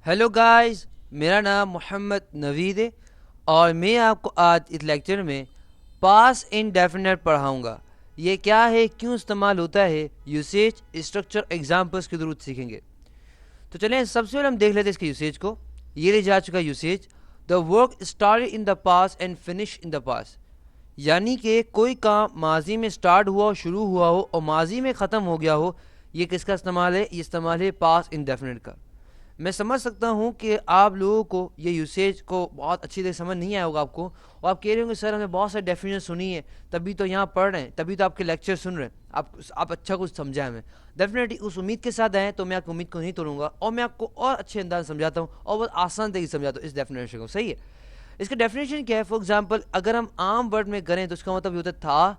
Hello guys, मेरा नाम मोहम्मद नवीद है और मैं आपको आज इस लेक्चर में पास इंडेफिनिट पढ़ाऊंगा। ये क्या है, क्यों इस्तेमाल होता है, यूसेज, स्ट्रक्चर, एग्जांपल्स के जरूर सीखेंगे। तो चलें सबसे पहले हम देख लेते हैं इसके यूसेज को। ये ले जा चुका usage, the work started in the past and finish in the past. यानी कि कोई काम माजी में स्टार्ट हुआ हो, शुरू हुआ हो और माजी में ख़त्म हो गया हो। ये किसका इस्तेमाल है? ये इस्तेमाल है पास इंडेफिनिट का। मैं समझ सकता हूँ कि आप लोगों को ये यूसेज को बहुत अच्छी तरह समझ नहीं आया होगा आपको, और आप कह रहे होंगे सर हमने बहुत सारे डेफिनेशन सुनी है, तभी तो यहाँ पढ़ रहे हैं, तभी तो आपके लेक्चर सुन रहे हैं, आप अच्छा कुछ समझा हमें। डेफिनेटली उस उम्मीद के साथ आए तो मैं आपकी उम्मीद को नहीं तोड़ूंगा और मैं आपको और अच्छे अंदाज समझाता हूँ और बहुत आसान तरीके से समझाता हूँ इस डेफिनेशन को। सही है? इसका डेफिनेशन क्या है? फॉर एग्जाम्पल अगर हम आम वर्ड में करें तो इसका मतलब ये होता है था,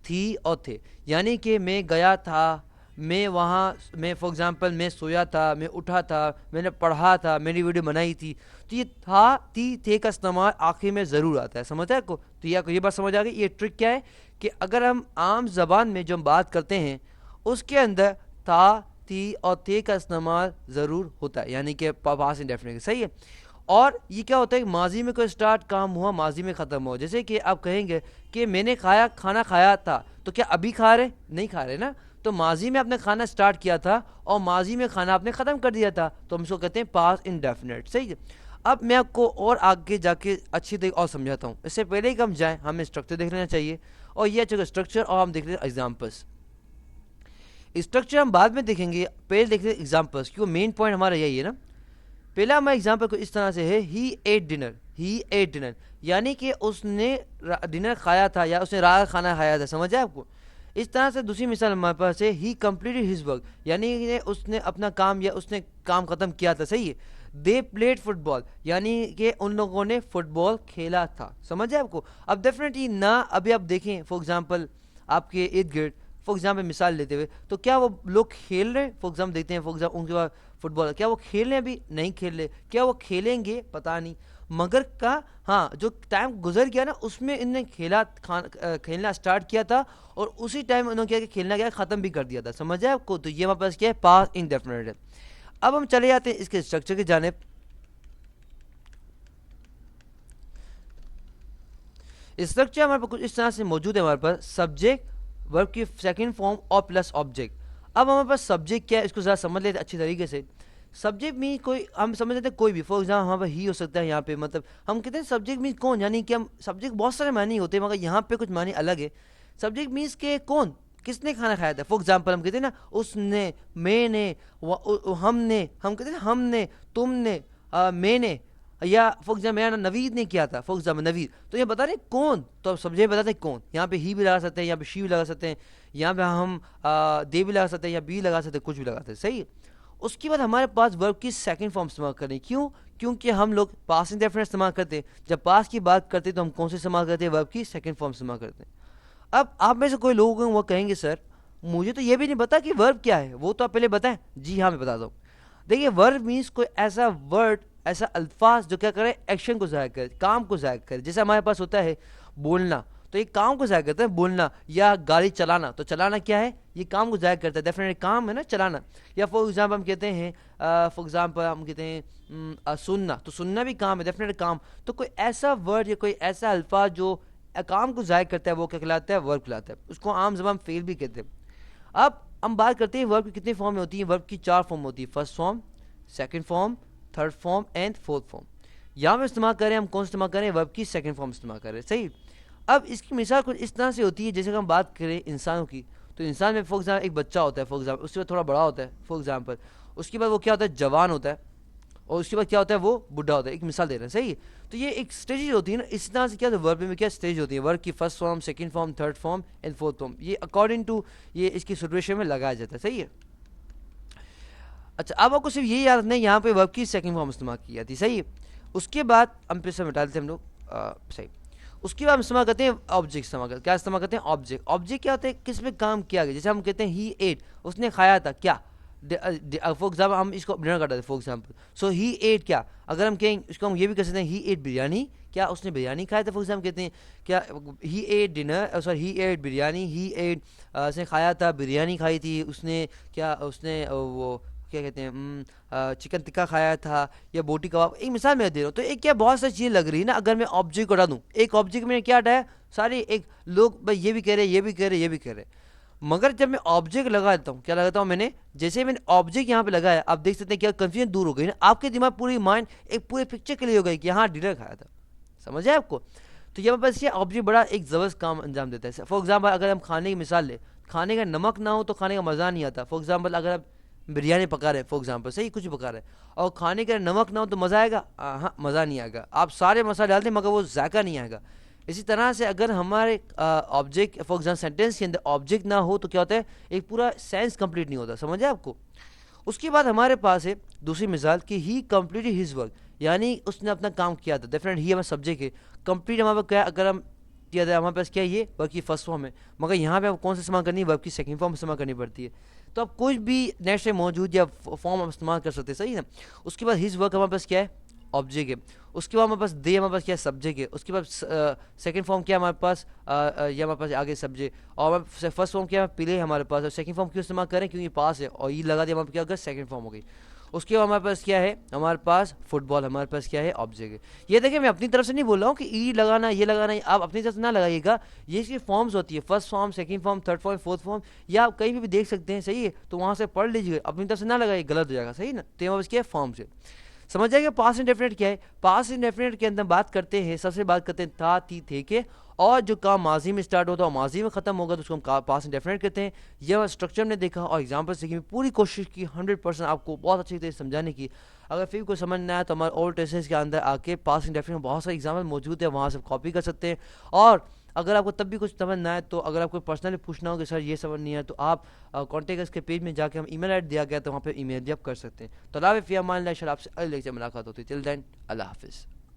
थी और थे। यानी कि मैं गया था, मैं वहाँ, मैं फॉर एग्जांपल मैं सोया था, मैं उठा था, मैंने पढ़ा था, मेरी वीडियो बनाई थी। तो ये था, थी, थे का इस्तेमाल आखिर में ज़रूर आता है। समझ आए को? तो ये बात समझ आ गई। ये ट्रिक क्या है कि अगर हम आम ज़बान में जो हम बात करते हैं उसके अंदर था, थी और थे का इस्तेमाल ज़रूर होता है, यानी कि पास्ट इंडेफिनिट। सही है? और ये क्या होता है कि माजी में कोई स्टार्ट काम हुआ, माजी में ख़त्म हुआ। जैसे कि आप कहेंगे कि मैंने खाना खाया था, तो क्या अभी खा रहे? नहीं खा रहे ना। तो माजी में आपने खाना स्टार्ट किया था और माजी में खाना आपने ख़त्म कर दिया था, तो हम इसको कहते हैं पास्ट इंडेफिनिट। सही है? अब मैं आपको और आगे जाके अच्छी तरीके और समझाता हूँ। इससे पहले ही हम जाएँ, हमें स्ट्रक्चर देख लेना चाहिए, और ये अच्छा स्ट्रक्चर, और हम देख लेते हैं एग्जाम्पल्स। स्ट्रक्चर हम बाद में देखेंगे, पहले देख लेते हैं एग्जाम्पल्स, क्योंकि मेन पॉइंट हमारा यही है ना। पहला हमारा एग्जाम्पल को इस तरह से है, he ate dinner. He ate dinner यानी कि उसने डिनर खाया था या उसने रात का खाना खाया था। समझ आए आपको? इस तरह से दूसरी मिसाल हमारे पास है, ही कंप्लीटेड हिज वर्क, यानी कि उसने अपना काम या उसने काम खत्म किया था। सही है? दे प्लेड फुटबॉल, यानी कि उन लोगों ने फुटबॉल खेला था। समझ आए आपको? अब डेफिनेटली ना, अभी आप देखें फॉर एग्जाम्पल आपके इर्द गिर्द, फॉर एग्जाम्पल मिसाल लेते हुए, तो क्या वो लोग खेल रहे हैं? फॉर एग्जाम्पल देखते हैं, फॉर एग्जाम्पल उनके पास फुटबॉल, क्या वो खेल रहे हैं? अभी नहीं खेल रहे। क्या वो खेलेंगे? पता नहीं। मगर का, हाँ, जो टाइम गुजर गया ना उसमें इनने खेलना स्टार्ट किया था और उसी टाइम उन्होंने क्या खेलना क्या ख़त्म भी कर दिया था। समझ आए आपको? तो ये हमारे पास क्या है? पास्ट इंडेफिनिट है। अब हम चले जाते हैं इसके स्ट्रक्चर की जानिब। स्ट्रक्चर हमारे पास कुछ इस तरह से मौजूद है। हमारे पास सब्जेक्ट, वर्ब की सेकंड फॉर्म और प्लस ऑब्जेक्ट। अब हमारे पास सब्जेक्ट क्या है इसको ज़रा समझ लेते हैं अच्छी तरीके से। सब्जेक्ट मीन कोई, हम समझ लेते हैं कोई भी, फॉर एग्जाम्पल हमारे पास ही हो सकता है यहाँ पे, मतलब हम कहते हैं सब्जेक्ट मीन कौन, यानी कि हम सब्जेक्ट बहुत सारे मानी होते हैं मगर यहाँ पे कुछ मानी अलग है। सब्जेक्ट मीन्स के कौन, किसने खाना खाया था। फॉर एग्जाम्पल हम कहते हैं ना उसने, मैंने, हमने, हम कहते हैं हमने, तुमने, मैंने, या फॉर एग्जाम्पल मेरा नाम नवीद ने किया था, फॉर एग्जाम्पल नवीद, तो ये बता रहे कौन, तो आप सब्जेक्ट बताते हैं कौन। यहाँ पे ही भी लगा सकते हैं, यहाँ पे शी भी लगा सकते हैं, यहाँ पे हम दे भी लगा सकते हैं या बी लगा सकते हैं, कुछ भी लगा सकते हैं। सही है? उसके बाद हमारे पास वर्ब की सेकंड फॉर्म इस्तेमाल करें। क्यों? क्योंकि हम लोग पास्ट इंडेफिनिट इस्तेमाल करते हैं। जब पास्ट की बात करते हैं तो हम कौन से इस्तेमाल करते हैं? वर्ब की सेकंड फॉर्म इस्तेमाल करते हैं। अब आप में से कोई लोग हैं वो कहेंगे सर मुझे तो ये भी नहीं पता कि वर्ब क्या है, वो तो आप पहले बताएं। जी हाँ, मैं बताता हूँ। देखिए, वर्ब मीन्स कोई ऐसा वर्ड, ऐसा अल्फाज जो क्या करे, एक्शन को ज़ाहिर करे, काम को ज़ाहिर करे। जैसे हमारे पास होता है बोलना, तो ये काम को ज़ाहिर करता है बोलना, या गाड़ी चलाना, तो चलाना क्या है? ये काम को ज़ाहिर करता है, डेफिनेटली काम है ना चलाना। या फॉर एग्जाम्पल हम कहते हैं, फॉर एग्जाम्पल हम कहते हैं सुनना, तो सुनना भी काम है, डेफिनेटली काम। तो कोई ऐसा वर्ड या कोई ऐसा अल्फाज जो काम को ज़ाहिर करता है वो क्या कहलाता है? वर्ब कहलाता है। उसको आम ज़बान फेल भी कहते हैं। अब हम बात करते हैं वर्ब की कितने फॉर्म में होती है। वर्ब की 4 फॉर्म होती है, first form, second form, third form and fourth form. यहाँ में इस्तेमाल करें, हम कौन इस्तेमाल करें? वर्ब की सेकंड फॉर्म इस्तेमाल करें। सही? अब इसकी मिसाल कुछ इस तरह से होती है, जैसे कि हम बात करें इंसानों की, तो इंसान में फॉर एग्जाम्पल एक बच्चा होता है, फॉर एग्जाम्पल उसके बाद थोड़ा बड़ा होता है, फॉर एग्जाम्पल उसके बाद वो क्या होता है? जवान होता है, और उसके बाद क्या होता है? वो बुढ़ा होता है। एक मिसाल दे रहे हैं। सही है? तो ये एक स्टेज होती है ना, इस तरह से क्या होता है वर्ब में क्या स्टेज होती है, वर्ब की first form, second form, third form and fourth form. ये अकॉर्डिंग टू ये इसकी सिचुएशन में लगाया जाता है। सही है? अच्छा, अब आपको सिर्फ ये याद रखना है यहाँ पे वर्ब की सेकंड फॉर्म इस्तेमाल की जाती है। सही है? उसके बाद हम फिर से मिटा देते हैं हम लोग। सही। उसके बाद हम इस्तेमाल करते हैं ऑब्जेक्ट, इस्तेमाल करते, क्या इस्तेमाल करते हैं? ऑब्जेक्ट। ऑब्जेक्ट क्या होता है? किस पे काम किया गया। जैसे हम कहते हैं ही एट, उसने खाया था क्या। फॉर एग्जाम्पल हम इसको डिनर करते थे, for example so he ate क्या। अगर हम कहें इसको, हम ये भी कह सकते हैं ही एट बिरयानी, क्या उसने बिरयानी खाया था। फॉर एग्जाम्पल कहते हैं क्या, he ate dinner, sorry he ate biryani, he ate उसने खाया था, बिरयानी खाई थी उसने, क्या उसने वो کیا کہتے ہیں چکن ٹکا کھایا تھا یا بوٹی کباب, ایک مثال میں دے رہا ہوں. تو ایک کیا بہت ساری چیزیں لگ رہی ہے نا, اگر میں آبجیکٹ اٹھا دوں, ایک آبجیکٹ میں نے کیا ہٹایا, ساری ایک لوگ بھائی یہ بھی کہہ رہے, یہ بھی کہہ رہے, یہ بھی کہہ رہے. مگر جب میں آبجیکٹ لگا دیتا ہوں, کیا لگاتا ہوں میں نے, جیسے میں نے آبجیکٹ یہاں پہ لگایا, آپ دیکھ سکتے ہیں کیا کنفیوژن دور ہو گئی نا, آپ کے دماغ پوری مائنڈ ایک پورے پکچر کلیئر ہو گئی کہ یہاں ڈنر کھایا تھا. سمجھ آئے آپ کو؟ تو یہ بس یہ آبجیکٹ بڑا ایک زبردست کام انجام دیتا ہے. فار ایگزامپل اگر ہم کھانے کی مثال لیں, کھانے کا نمک نہ ہو تو کھانے کا مزہ نہیں آتا. فار ایگزامپل اگر آپ بریانی پکا رہے ہیں, فار ایگزامپل صحیح کچھ پکا رہے ہیں, اور کھانے کا نمک نہ ہو تو مزہ آئے گا؟ ہاں مزہ نہیں آئے گا. آپ سارے مسالے ڈال دیں مگر وہ ذائقہ نہیں آئے گا. اسی طرح سے اگر ہمارے آبجیکٹ فار ایگزامپل سینٹینس کے اندر آبجیکٹ نہ ہو تو کیا ہوتا ہے, ایک پورا سینس کمپلیٹ نہیں ہوتا. سمجھے آپ کو؟ اس کے بعد ہمارے پاس ہے دوسری مثال کہ ہی کمپلیٹڈ ہز ورک, یعنی اس نے اپنا کام کیا تھا. ڈیفینیٹ ہی ہمارا سبجیکٹ ہے, کمپلیٹ ہمارے پاس کیا ہے, اگر ہم کیا تھا ہمارے پاس کیا ہے, یہ ورک کی فرسٹ فارم ہے, مگر یہاں پہ کون سا استعمال کرنی ہے, ورک کی سیکنڈ فارم استعمال کرنی پڑتی ہے. تو اب کچھ بھی نیکسٹ موجود یا فارم ہم استعمال کر سکتے ہیں, صحیح نا. اس کے بعد ہز ورک ہمارے پاس کیا ہے, آبجیکٹ ہے. اس کے بعد ہمارے پاس دے ہمارے پاس کیا ہے, سبجیکٹ ہے. اس کے بعد سیکنڈ فارم کیا ہے ہمارے پاس, یہ ہمارے پاس آگے سبجیکٹ, اور فرسٹ فارم کیا ہے, پلے ہمارے پاس, اور سیکنڈ فارم کیوں استعمال کریں, کیونکہ پاس ہے, اور یہ لگا دیا ہمارے کیا ہوگا, سیکنڈ فارم ہو گئی. اس کے بعد ہمارے پاس کیا ہے, ہمارے پاس فٹ بال, ہمارے پاس کیا ہے, آبجیکٹ ہے. یہ دیکھیں میں اپنی طرف سے نہیں بول رہا ہوں کہ ای لگانا یہ لگانا, آپ اپنی طرف سے نہ لگائیے گا. یہ اس کی فارمز ہوتی ہے, first form, second form, third form, fourth form, یا آپ کہیں بھی دیکھ سکتے ہیں, صحیح ہے. تو وہاں سے پڑھ لیجیے, اپنی طرف سے نہ لگائیے, غلط ہو جائے گا, صحیح نا. تو ہمارے پاس کیا ہے, فارم سے. سمجھ جائے گا پاس انڈیفینٹ کیا ہے. پاس انڈیفینٹ کے اندر بات کرتے ہیں, سب سے بات کرتے ہیں تھا, تھی, تھے کے, اور جو کام ماضی میں اسٹارٹ ہوتا ہے اور ماضی میں ختم ہوگا تو اس کو ہم پاس انڈیفینٹ کہتے ہیں. یہ اسٹرکچر نے دیکھا اور ایگزامپل سیکھی, میں پوری کوشش کی 100% آپ کو بہت اچھی طرح سمجھانے کی. اگر پھر کوئی سمجھ نہ آیا تو ہمارے اولڈ ٹیسٹس کے اندر آ کے پاس انڈیفینٹ بہت سارے ایگزامپل موجود ہے, وہاں سے کاپی کر سکتے ہیں. اور اگر آپ کو تب بھی کچھ سمجھ نہ آئے تو اگر آپ کو پرسنلی پوچھنا ہو کہ سر یہ سمجھ نہیں ہے, تو آپ کانٹیکٹ کے پیج میں جا کے ہم ای میل آئی ڈی دیا گیا تو وہاں پہ ای میل بھی آپ کر سکتے ہیں. تو اللہ فی امان اللہ, آپ سے اگلے لیکچر ملاقات ہوتی ہے. ٹل دین اللہ حافظ.